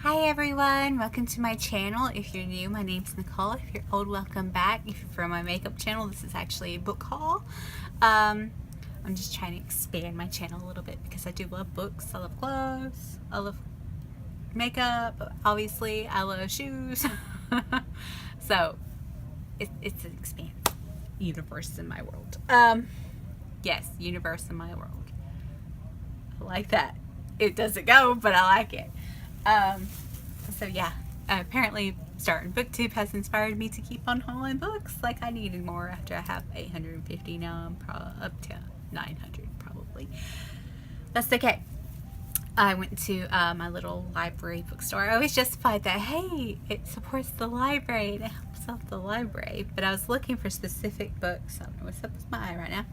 Hi everyone, welcome to my channel. If you're new, my name's Nicole. If you're old, welcome back. If you're from my makeup channel, this is actually a book haul. I'm just trying to expand my channel a little bit because I do love books. I love clothes. I love makeup. Obviously, I love shoes. So it's an expansive universe in my world. Yes, universe in my world. I like that. It doesn't go, but I like it. So yeah, apparently starting booktube has inspired me to keep on hauling books. Like I needed more after I have 850. Now I'm up to 900 probably. That's okay. I went to my little library bookstore. I always justified that, hey, it supports the library and it helps out the library. But I was looking for specific books. I don't know what's up with my eye right now.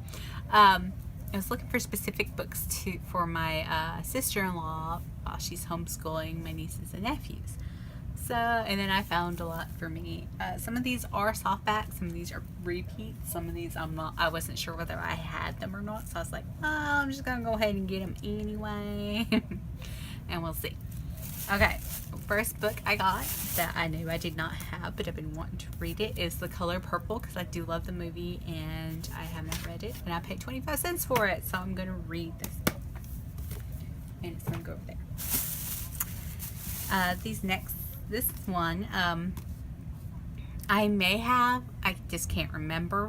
I was looking for specific books for my sister-in-law while she's homeschooling my nieces and nephews. So, and then I found a lot for me. Some of these are softbacks, some of these are repeats, some of these I wasn't sure whether I had them or not, so I was like, oh, I'm just gonna go ahead and get them anyway. And we'll see. Okay, first book I got that I knew I did not have, but I've been wanting to read it is The Color Purple, because I do love the movie and I have not read it, and I paid 25 cents for it, so I'm gonna read this book. And it's gonna go over there. This one, I just can't remember,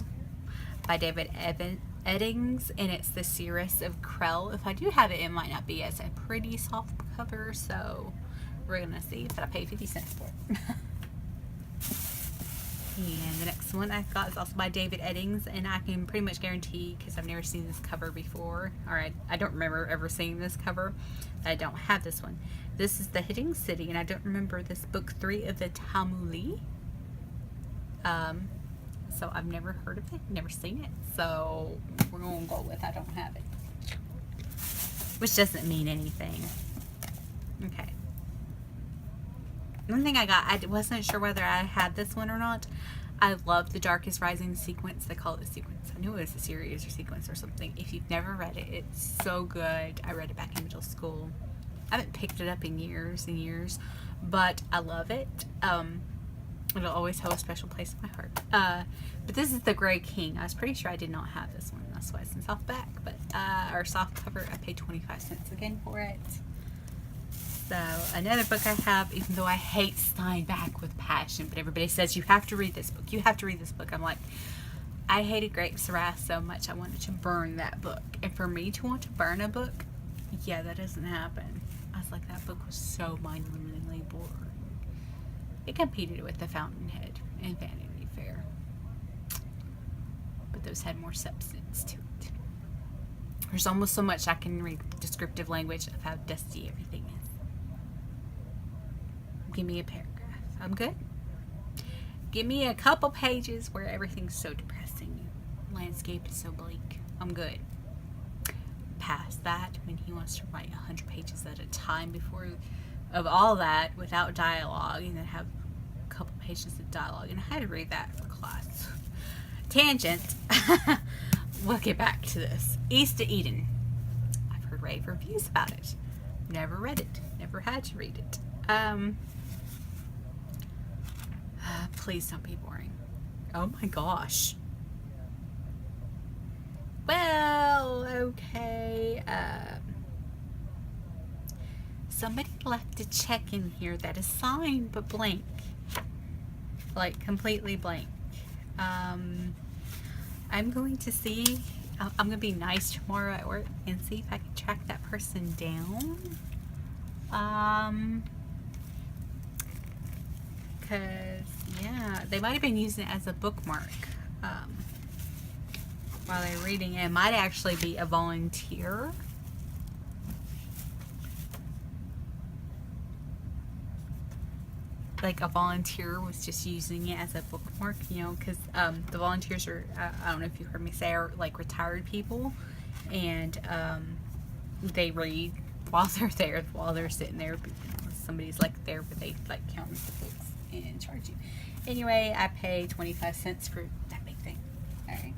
by David Eddings, and it's The Seeress of Krell. If I do have it, it might not be as a pretty soft cover, so we're gonna see, but I paid 50 cents for it. And the next one I got is also by David Eddings, and I can pretty much guarantee, because I've never seen this cover before, or I don't remember ever seeing this cover, that I don't have this one. This is The Hidden City, and I don't remember this book 3 of the Talmud. So I've never heard of it, never seen it, so we're going to go with I don't have it. Which doesn't mean anything. Okay. One thing I got, I wasn't sure whether I had this one or not. I love the Darkest Rising sequence. They call it a sequence. I knew it was a series or sequence or something. If you've never read it, it's so good. I read it back in middle school. I haven't picked it up in years and years, but I love it. It'll always hold a special place in my heart. But this is The Grey King. I was pretty sure I did not have this one. That's why it's in softback, but or soft cover. I paid 25 cents again for it. So another book I have, even though I hate Steinbeck with passion, but everybody says you have to read this book. You have to read this book. I'm like, I hated Grapes of Wrath so much I wanted to burn that book. And for me to want to burn a book, yeah, that doesn't happen. I was like, that book was so mind-numbingly boring. It competed with The Fountainhead and Vanity Fair, but those had more substance to it. There's almost so much I can read descriptive language of how dusty everything is. Give me a paragraph. I'm good. Give me a couple pages where everything's so depressing. Landscape is so bleak. I'm good. Past that, when he wants to write 100 pages at a time of all that without dialogue, and then have a couple pages of dialogue, and I had to read that for class. Tangent. We'll get back to this. East of Eden. I've heard rave reviews about it. Never read it. Never had to read it. Please don't be boring. Oh my gosh. Well, okay. Somebody left a check in here that is signed but blank. Like completely blank. I'm going to see. I'm going to be nice tomorrow at work and see if I can track that person down. Because, yeah, they might have been using it as a bookmark while they're reading it. It might actually be a volunteer. Like a volunteer was just using it as a bookmark, you know, because the volunteers are, I don't know if you heard me say, are like retired people, and they read while they're there, while they're sitting there. Somebody's like there, but they like count the books and charge you. Anyway, I paid 25 cents for that big thing. Alright.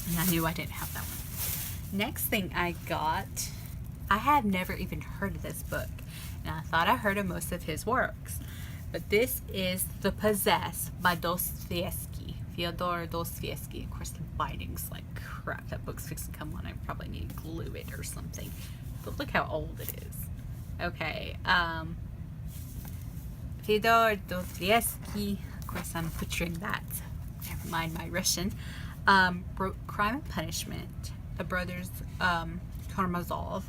And I knew I didn't have that one. Next thing I got, I had never even heard of this book. and I thought I heard of most of his works. But this is The Possessed by Dostoevsky, Fyodor Dostoevsky. Of course, the binding's like crap. That book's fixing to come on. I probably need to glue it or something. But look how old it is. Okay, Fyodor Dostoevsky, of course I'm butchering that, never mind my Russian, wrote Crime and Punishment, The Brothers Karamazov,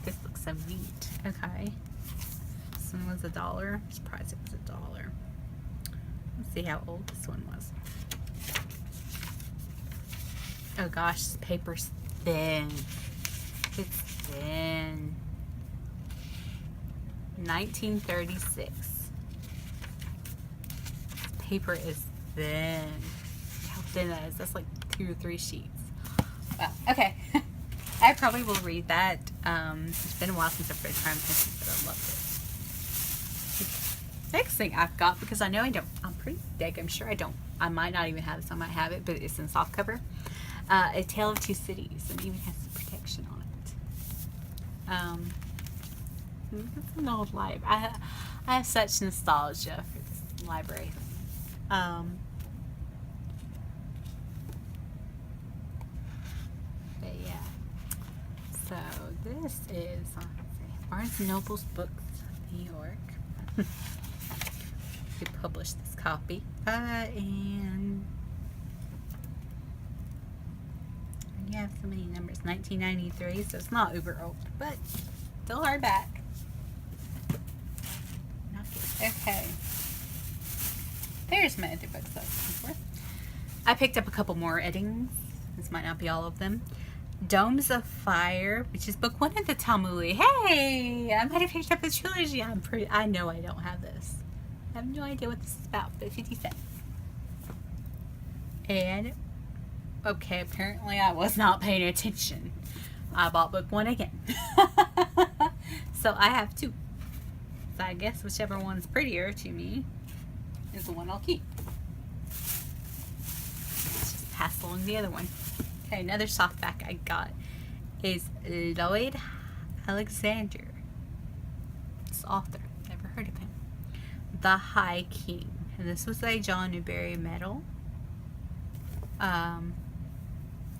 this looks so neat. Okay, this one was $1, I'm surprised it was $1. Let's see how old this one was. Oh gosh, this paper's thin. It's thin. 1936. This paper is thin. How thin that is. That's like 2 or 3 sheets. Wow. Okay. I probably will read that. It's been a while since I've read Crime and Punishment, but I loved it. Next thing I've got, because I know I don't, I'm pretty I'm sure I don't. I might not even have this. I might have it, but it's in softcover. A Tale of Two Cities, and even has some protection on it. It's an old library. I have such nostalgia for this library. But yeah. So this is Barnes & Noble's Books, New York. We published this copy. And you have so many numbers. 1993, so it's not uber old, but still hardback. Okay. There's my other books I was looking for. I picked up a couple more Eddings. This might not be all of them. Domes of Fire, which is book 1 of the Talmud. Hey! I might have picked up a trilogy. I know I don't have this. I have no idea what this is about, but 50 cents. And okay, apparently I was not paying attention. I bought book 1 again. So I have 2. So I guess whichever one's prettier to me is the one I'll keep. Let's just pass along the other one. Okay, another softback I got is Lloyd Alexander. This author, never heard of him. The High King. And this was a John Newbery medal.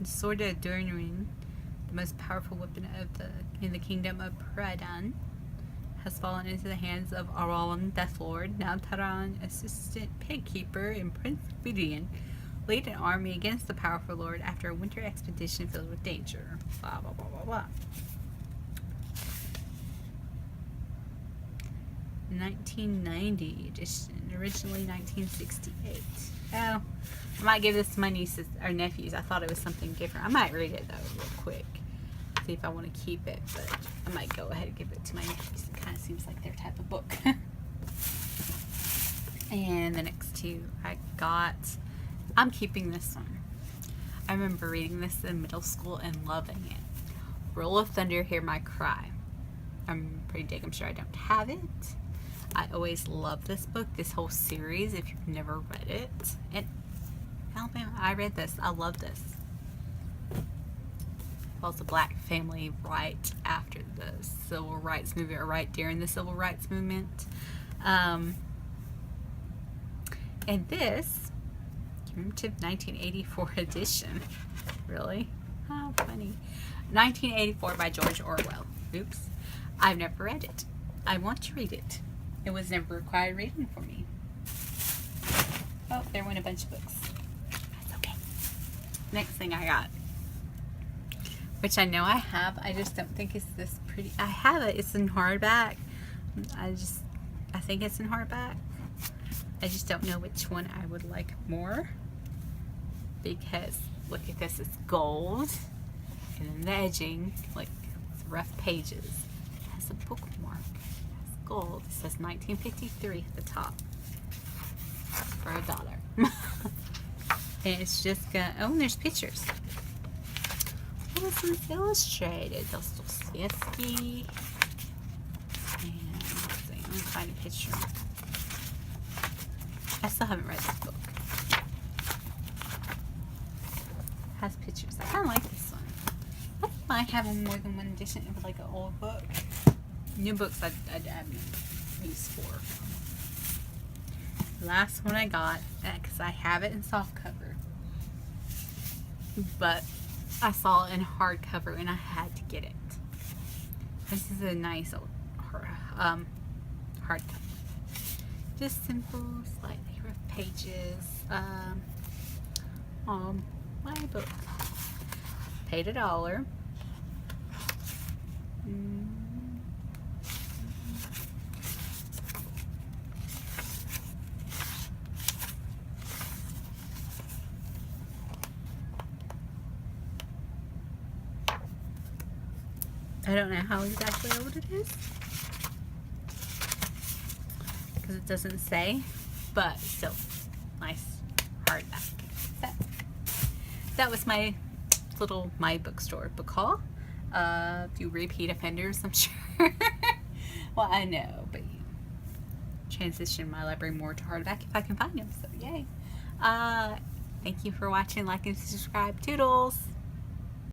Sword of Durin, the most powerful weapon in the kingdom of Pradhan, has fallen into the hands of Aralan Deathlord. Now Taran, assistant pigkeeper, and Prince Vidian lead an army against the powerful lord after a winter expedition filled with danger. Blah, blah, blah, blah, blah. 1990 edition, originally 1968. Oh, I might give this to my nieces or nephews. I thought it was something different. I might read it though real quick. See if I want to keep it, but I might go ahead and give it to my nephews. It kind of seems like their type of book. And the next 2 I got, I'm keeping this one. I remember reading this in middle school and loving it. Roll of Thunder, Hear My Cry. I'm pretty I'm sure I don't have it. I always love this book, this whole series, if you've never read it. And Alabama, I read this. I love this. Follows a black family right after the Civil Rights Movement, or right during the Civil Rights Movement. And this commemorative 1984 edition. Really? How funny. 1984 by George Orwell. Oops. I've never read it. I want to read it. It was never required reading for me. Oh, there went a bunch of books. That's okay. Next thing I got, which I know I have, I just don't think it's this pretty. I have it. It's in hardback. I think it's in hardback. I just don't know which one I would like more, because look at this. It's gold, and then the edging, like it's rough pages. It has a bookmark. Gold. It says 1953 at the top for $1. And it's just gonna, oh, and there's pictures. Oh, this one's illustrated. Dostoevsky. And let's see, let me find a picture. I still haven't read this book. It has pictures. I kind of like this one. I think mind having more than one edition of like an old book. New books I'd have no use for. The last one I got, because I have it in softcover, but I saw it in hardcover and I had to get it. This is a nice old hardcover. Just simple, slightly rough pages. My book. Paid $1. I don't know how exactly old it is because it doesn't say, but still nice hardback. That was my little My Bookstore book haul. A few repeat offenders, I'm sure. Well, I know, but you transition my library more to hardback if I can find them, so yay. Thank you for watching, like, and subscribe. Toodles!